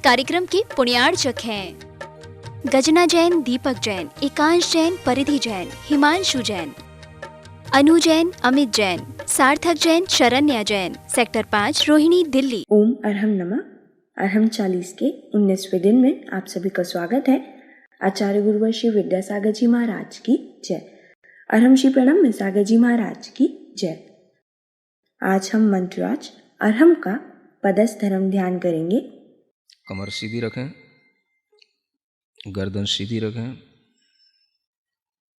कार्यक्रम के पुण्यार्चक हैं गजना जैन, दीपक जैन, एकांश जैन, परिधि जैन, हिमांशु जैन, अनु जैन, अमित जैन, सार्थक जैन, शरण्या जैन, सेक्टर 5, रोहिणी, दिल्ली। ओम अरहम नमः। अरहम 40 के 19वें दिन में आप सभी का स्वागत है। आचार्य गुरुवर श्री विद्यासागर जी महाराज की जय। अरहम श्री प्रणम में सागर जी महाराज की जय। आज हम मंत्रराज अरहम का पदस्थ धर्म ध्यान करेंगे। कमर सीधी रखें, गर्दन सीधी रखें,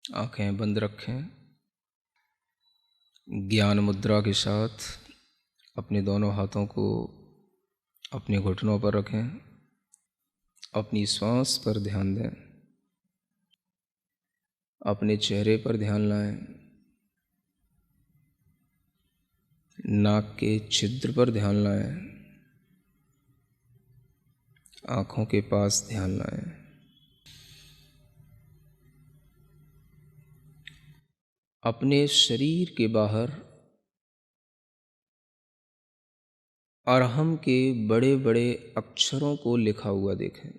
आंखें बंद रखें। ज्ञान मुद्रा के साथ अपने दोनों हाथों को अपने घुटनों पर रखें। अपनी श्वास पर ध्यान दें, अपने चेहरे पर ध्यान लाएं, नाक के छिद्र पर ध्यान लाएं, आँखों के पास ध्यान लाएं। अपने शरीर के बाहर अरहम के बड़े बड़े अक्षरों को लिखा हुआ देखें।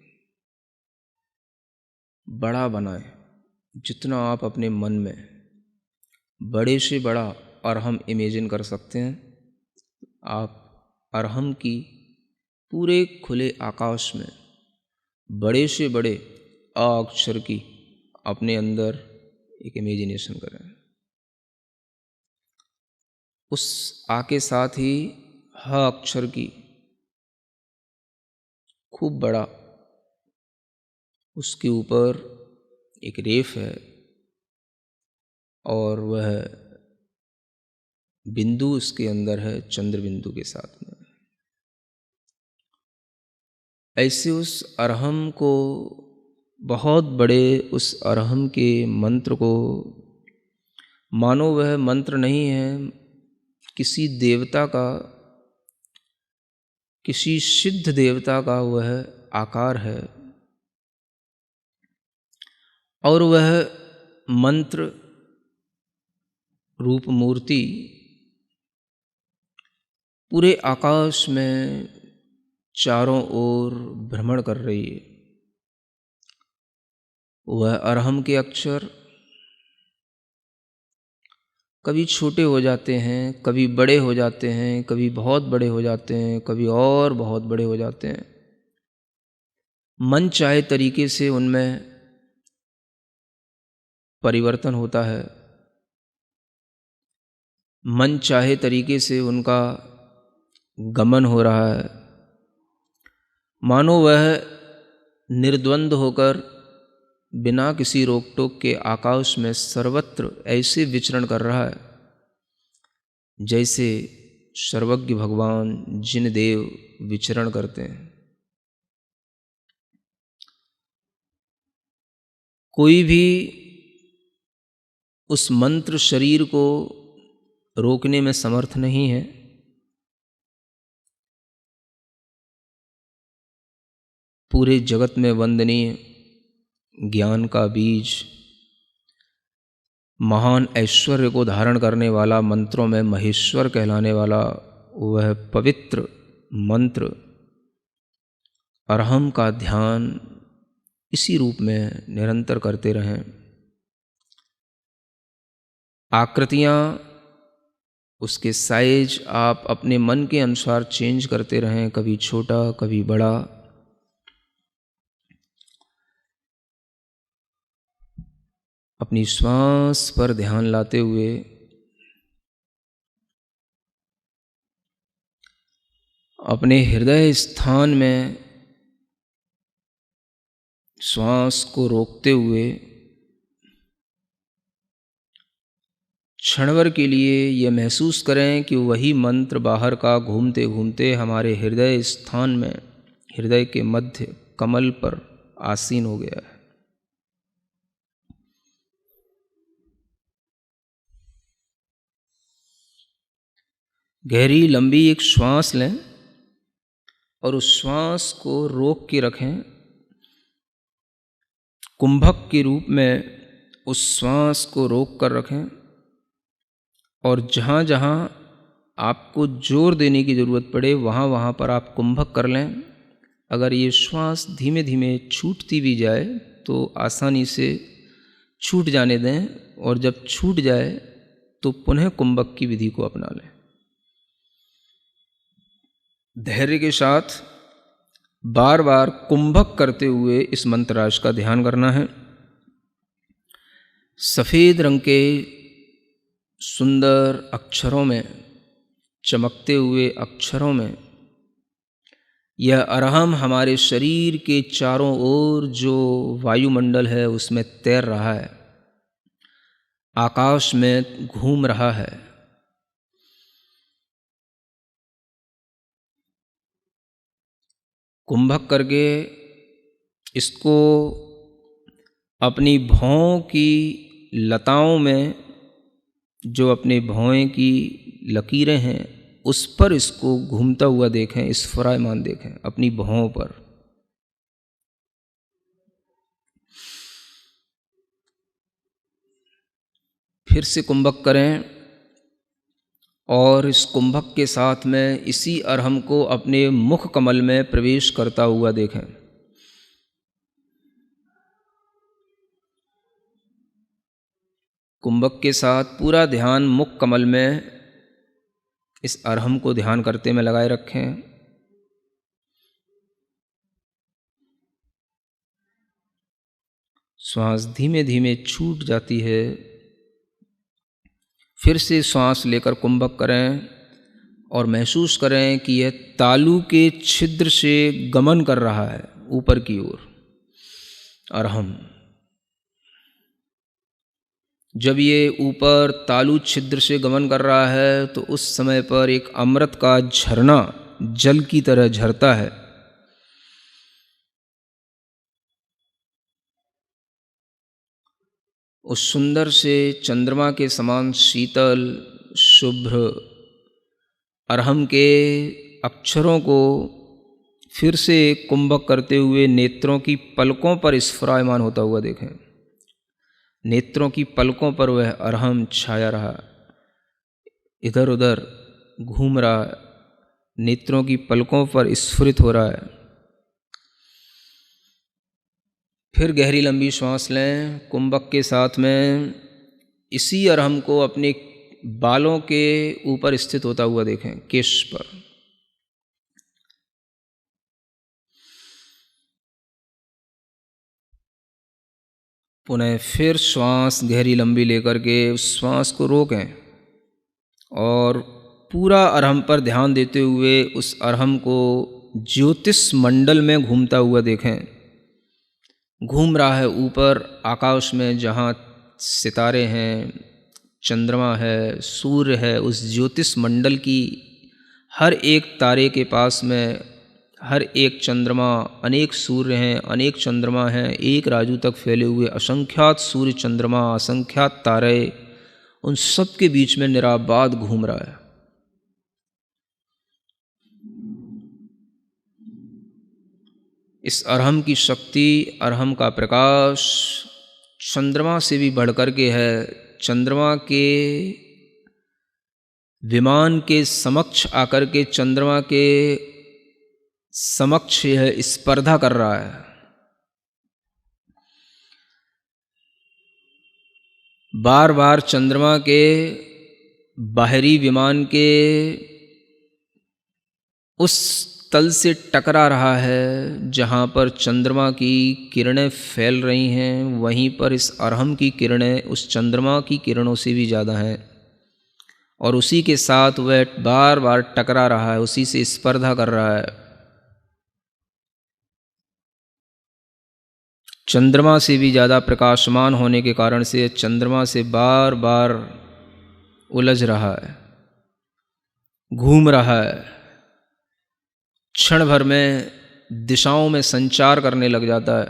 बड़ा बनाएं, जितना आप अपने मन में बड़े से बड़ा अरहम इमेजिन कर सकते हैं। आप अरहम की पूरे खुले आकाश में बड़े से बड़े अ अक्षर की अपने अंदर एक इमेजिनेशन करें। उस आ के साथ ही ह अक्षर की खूब बड़ा उसके ऊपर एक रेफ है और वह बिंदु उसके अंदर है, चंद्र बिंदु के साथ में। ऐसे उस अरहम को, बहुत बड़े उस अरहम के मंत्र को मानो वह मंत्र नहीं है, किसी देवता का, किसी सिद्ध देवता का वह आकार है और वह मंत्र रूप मूर्ति पूरे आकाश में चारों ओर भ्रमण कर रही है। वह अरहम के अक्षर कभी छोटे हो जाते हैं, कभी बड़े हो जाते हैं, कभी बहुत बड़े हो जाते हैं, कभी और बहुत बड़े हो जाते हैं। मन चाहे तरीके से उनमें परिवर्तन होता है, मन चाहे तरीके से उनका गमन हो रहा है। मानो वह निर्द्वंद होकर बिना किसी रोक टोक के आकाश में सर्वत्र ऐसे विचरण कर रहा है जैसे सर्वज्ञ भगवान जिन देव विचरण करते हैं। कोई भी उस मंत्र शरीर को रोकने में समर्थ नहीं है। पूरे जगत में वंदनीय ज्ञान का बीज, महान ऐश्वर्य को धारण करने वाला, मंत्रों में महेश्वर कहलाने वाला वह पवित्र मंत्र अरहम का ध्यान इसी रूप में निरंतर करते रहें। आकृतियाँ, उसके साइज आप अपने मन के अनुसार चेंज करते रहें, कभी छोटा कभी बड़ा। अपनी श्वास पर ध्यान लाते हुए अपने हृदय स्थान में श्वास को रोकते हुए क्षणभर के लिए यह महसूस करें कि वही मंत्र बाहर का घूमते घूमते हमारे हृदय स्थान में, हृदय के मध्य कमल पर आसीन हो गया है। गहरी लंबी एक श्वास लें और उस श्वास को रोक के रखें। कुंभक के रूप में उस श्वास को रोक कर रखें और जहाँ जहाँ आपको जोर देने की ज़रूरत पड़े वहाँ वहाँ पर आप कुंभक कर लें। अगर ये श्वास धीमे धीमे छूटती भी जाए तो आसानी से छूट जाने दें, और जब छूट जाए तो पुनः कुंभक की विधि को अपना लें। धैर्य के साथ बार बार कुंभक करते हुए इस मंत्रराज का ध्यान करना है। सफ़ेद रंग के सुंदर अक्षरों में, चमकते हुए अक्षरों में यह अरहम हमारे शरीर के चारों ओर जो वायुमंडल है उसमें तैर रहा है, आकाश में घूम रहा है। कुंभक करके इसको अपनी भौं की लताओं में, जो अपने भौं की लकीरें हैं उस पर इसको घूमता हुआ देखें, स्फुरायमान देखें अपनी भौं पर। फिर से कुंभक करें और इस कुंभक के साथ में इसी अरहम को अपने मुख कमल में प्रवेश करता हुआ देखें। कुंभक के साथ पूरा ध्यान मुख कमल में इस अरहम को ध्यान करते में लगाए रखें। श्वास धीमे धीमे छूट जाती है। फिर से श्वास लेकर कुंभक करें और महसूस करें कि यह तालु के छिद्र से गमन कर रहा है ऊपर की ओर। अरहम जब ये ऊपर तालु छिद्र से गमन कर रहा है तो उस समय पर एक अमृत का झरना जल की तरह झरता है। उस सुंदर से चंद्रमा के समान शीतल शुभ्र अरहम के अक्षरों को फिर से कुंभक करते हुए नेत्रों की पलकों पर स्फुरायमान होता हुआ देखें। नेत्रों की पलकों पर वह अरहम छाया रहा, इधर उधर घूम रहा है, नेत्रों की पलकों पर स्फुरित हो रहा है। फिर गहरी लंबी श्वास लें। कुंभक के साथ में इसी अरहम को अपने बालों के ऊपर स्थित होता हुआ देखें, केश पर। पुनः फिर श्वास गहरी लंबी लेकर के उस श्वास को रोकें और पूरा अरहम पर ध्यान देते हुए उस अरहम को ज्योतिष मंडल में घूमता हुआ देखें। घूम रहा है ऊपर आकाश में, जहाँ सितारे हैं, चंद्रमा है, सूर्य है, उस ज्योतिष मंडल की हर एक तारे के पास में हर एक चंद्रमा, अनेक सूर्य हैं, अनेक चंद्रमा हैं, एक राजू तक फैले हुए असंख्यात सूर्य चंद्रमा, असंख्यात तारे, उन सब के बीच में निराबाद घूम रहा है। इस अरहम की शक्ति, अरहम का प्रकाश चंद्रमा से भी बढ़कर के है। चंद्रमा के विमान के समक्ष आकर के चंद्रमा के समक्ष यह स्पर्धा कर रहा है। बार बार चंद्रमा के बाहरी विमान के उस तल से टकरा रहा है जहाँ पर चंद्रमा की किरणें फैल रही हैं, वहीं पर इस अरहम की किरणें उस चंद्रमा की किरणों से भी ज़्यादा हैं, और उसी के साथ वह बार बार टकरा रहा है, उसी से स्पर्धा कर रहा है। चंद्रमा से भी ज़्यादा प्रकाशमान होने के कारण से चंद्रमा से बार बार उलझ रहा है, घूम रहा है। क्षण भर में दिशाओं में संचार करने लग जाता है,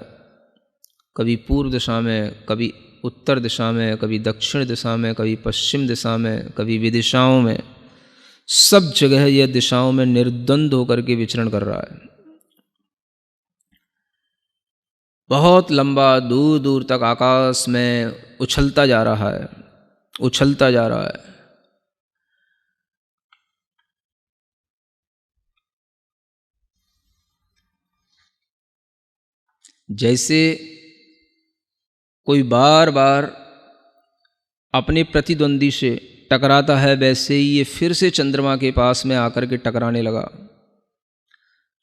कभी पूर्व दिशा में, कभी उत्तर दिशा में, कभी दक्षिण दिशा में, कभी पश्चिम दिशा में, कभी विदिशाओं में। सब जगह यह दिशाओं में निर्द्वंद होकर के विचरण कर रहा है। बहुत लंबा दूर दूर तक आकाश में उछलता जा रहा है, उछलता जा रहा है। जैसे कोई बार बार अपने प्रतिद्वंदी से टकराता है, वैसे ही ये फिर से चंद्रमा के पास में आकर के टकराने लगा।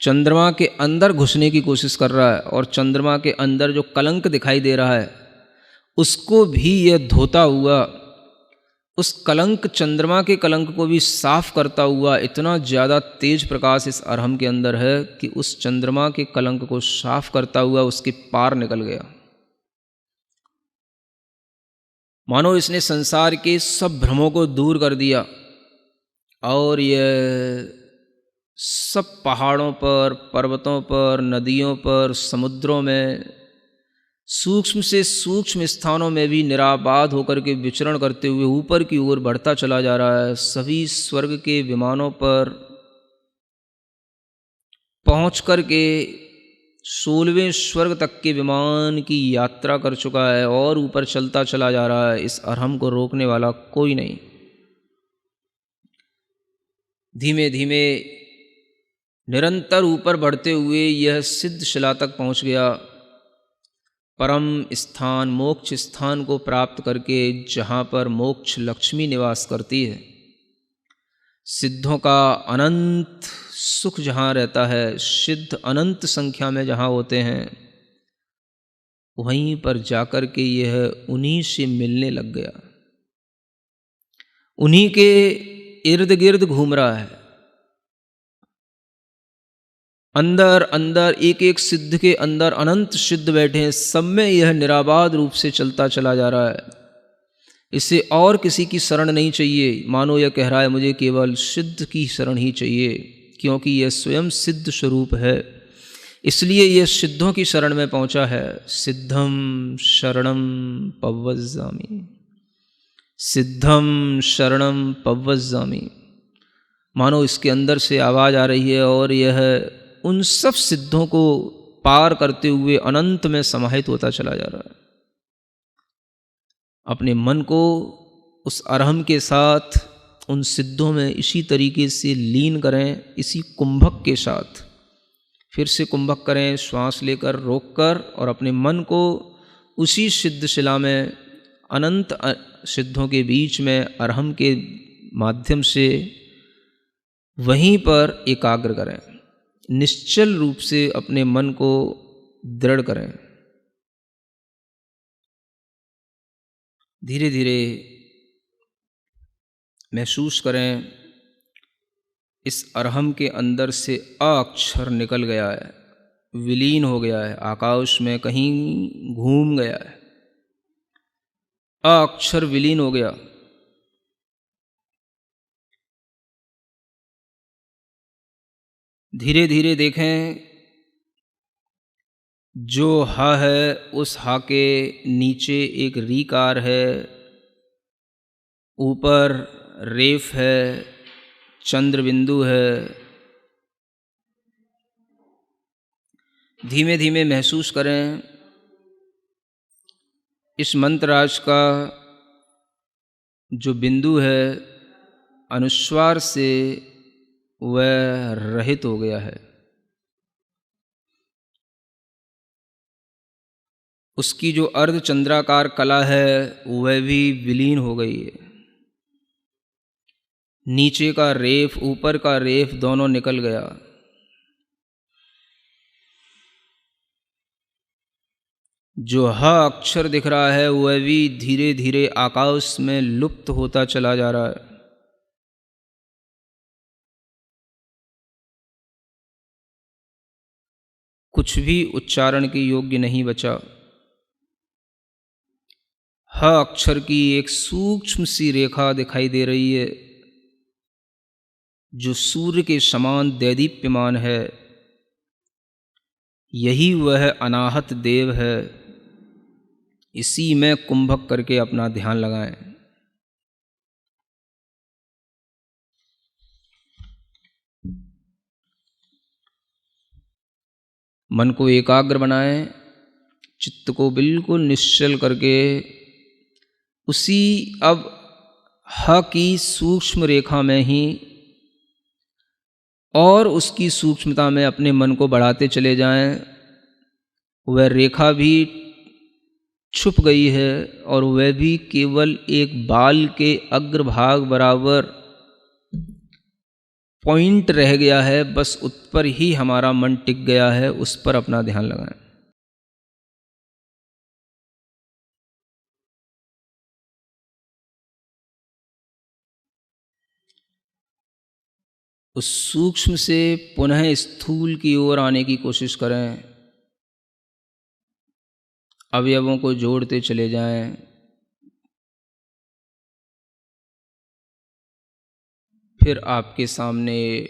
चंद्रमा के अंदर घुसने की कोशिश कर रहा है और चंद्रमा के अंदर जो कलंक दिखाई दे रहा है उसको भी यह धोता हुआ, उस कलंक, चंद्रमा के कलंक को भी साफ करता हुआ इतना ज़्यादा तेज प्रकाश इस अरहम के अंदर है कि उस चंद्रमा के कलंक को साफ करता हुआ उसके पार निकल गया। मानो इसने संसार के सब भ्रमों को दूर कर दिया और यह सब पहाड़ों पर, पर्वतों पर, नदियों पर, समुद्रों में, सूक्ष्म से सूक्ष्म स्थानों में भी निराबाद होकर के विचरण करते हुए ऊपर की ओर बढ़ता चला जा रहा है। सभी स्वर्ग के विमानों पर पहुँच कर के 16वें स्वर्ग तक के विमान की यात्रा कर चुका है और ऊपर चलता चला जा रहा है। इस अरहम को रोकने वाला कोई नहीं। धीमे धीमे निरंतर ऊपर बढ़ते हुए यह सिद्ध शिला तक पहुंच गया। परम स्थान, मोक्ष स्थान को प्राप्त करके जहाँ पर मोक्ष लक्ष्मी निवास करती है, सिद्धों का अनंत सुख जहाँ रहता है, सिद्ध अनंत संख्या में जहाँ होते हैं, वहीं पर जाकर के यह उन्हीं से मिलने लग गया। उन्हीं के इर्द गिर्द घूम रहा है। अंदर अंदर एक एक सिद्ध के अंदर अनंत सिद्ध बैठे हैं, सब में यह निराबाद रूप से चलता चला जा रहा है। इसे और किसी की शरण नहीं चाहिए। मानो यह कह रहा है मुझे केवल सिद्ध की शरण ही चाहिए, क्योंकि यह स्वयं सिद्ध स्वरूप है, इसलिए यह सिद्धों की शरण में पहुंचा है। सिद्धम शरणम पव्वज्जामि, सिद्धम शरणम पव्वज्जामि। मानो इसके अंदर से आवाज़ आ रही है और यह उन सब सिद्धों को पार करते हुए अनंत में समाहित होता चला जा रहा है। अपने मन को उस अरहम के साथ उन सिद्धों में इसी तरीके से लीन करें, इसी कुंभक के साथ फिर से कुंभक करें, श्वास लेकर, रोककर, और अपने मन को उसी सिद्ध शिला में, अनंत सिद्धों के बीच में, अरहम के माध्यम से वहीं पर एकाग्र करें। निश्चल रूप से अपने मन को दृढ़ करें। धीरे धीरे महसूस करें इस अरहम के अंदर से अ अक्षर निकल गया है, विलीन हो गया है, आकाश में कहीं घूम गया है। अ अक्षर विलीन हो गया। धीरे धीरे देखें, जो हा है उस हा के नीचे एक रीकार है, ऊपर रेफ है, चंद्र बिंदु है। धीमे धीमे महसूस करें इस मंत्रराज का जो बिंदु है अनुस्वार से वह रहित हो गया है। उसकी जो अर्धचंद्राकार कला है वह भी विलीन हो गई है। नीचे का रेफ, ऊपर का रेफ दोनों निकल गया। जो ह अक्षर दिख रहा है वह भी धीरे धीरे आकाश में लुप्त होता चला जा रहा है। कुछ भी उच्चारण के योग्य नहीं बचा। ह अक्षर की एक सूक्ष्म सी रेखा दिखाई दे रही है जो सूर्य के समान दैदीप्यमान है। यही वह अनाहत देव है। इसी में कुंभक करके अपना ध्यान लगाएं। मन को एकाग्र बनाएं, चित्त को बिल्कुल निश्चल करके उसी अब ह की सूक्ष्म रेखा में ही और उसकी सूक्ष्मता में अपने मन को बढ़ाते चले जाएं। वह रेखा भी छुप गई है और वह भी केवल एक बाल के अग्रभाग बराबर पॉइंट रह गया है। बस उस पर ही हमारा मन टिक गया है, उस पर अपना ध्यान लगाएं। उस सूक्ष्म से पुनः स्थूल की ओर आने की कोशिश करें। अवयवों को जोड़ते चले जाएं। फिर आपके सामने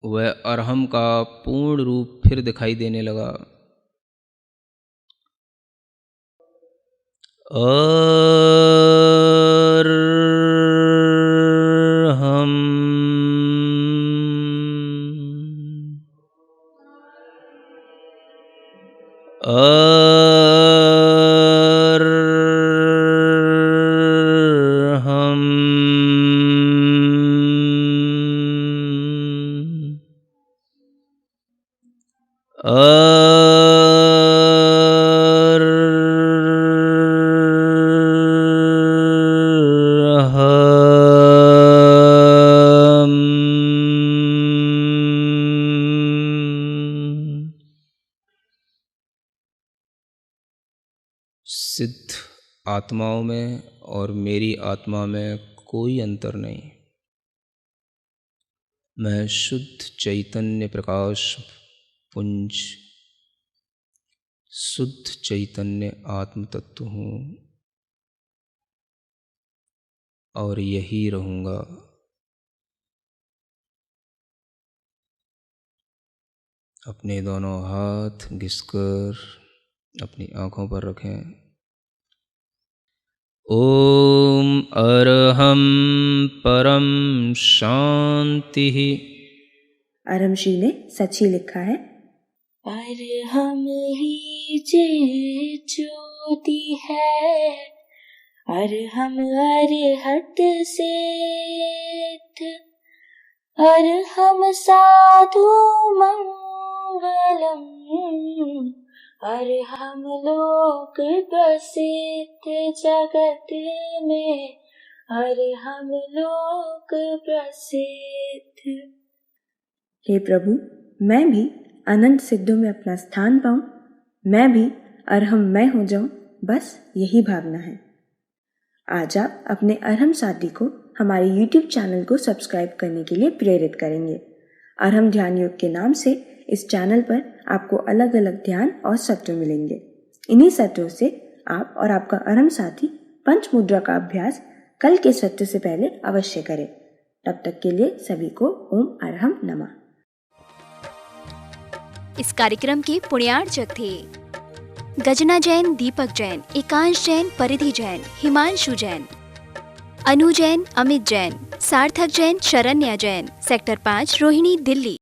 वह अरहम का पूर्ण रूप फिर दिखाई देने लगा। अरहम अरहम सिद्ध आत्माओं में और मेरी आत्मा में कोई अंतर नहीं। मैं शुद्ध चैतन्य प्रकाश पुंज, शुद्ध चैतन्य आत्म तत्व हूँ और यही रहूँगा। अपने दोनों हाथ घिसकर अपनी आँखों पर रखें। ओम अरहम परम शांति। अरहम श्री ने सच ही लिखा है। अरहम ही जे ज्योति है, अरहम अरहत सिद्ध, अरहम साधु मंगलम, अरहम लोक प्रसिद्ध जगत में, अरहम लोक प्रसिद्ध। हे प्रभु, मैं भी अनंत सिद्धों में अपना स्थान पाऊं, मैं भी अरहम मैं हो जाऊं, बस यही भावना है। आज आप अपने अरहम साथी को हमारे YouTube चैनल को सब्सक्राइब करने के लिए प्रेरित करेंगे। अरहम ध्यान योग के नाम से इस चैनल पर आपको अलग अलग ध्यान और सत्र मिलेंगे। इन्हीं सत्रों से आप और आपका अरहम साथी पंच मुद्रा का अभ्यास कल के सत्र से पहले अवश्य करें। तब तक के लिए सभी को ओम अरहम नमः। इस कार्यक्रम के पुण्यार्चक थे गजना जैन, दीपक जैन, एकांश जैन, परिधि जैन, हिमांशु जैन, अनु जैन, अमित जैन, सार्थक जैन, शरण्या जैन, सेक्टर 5, रोहिणी, दिल्ली।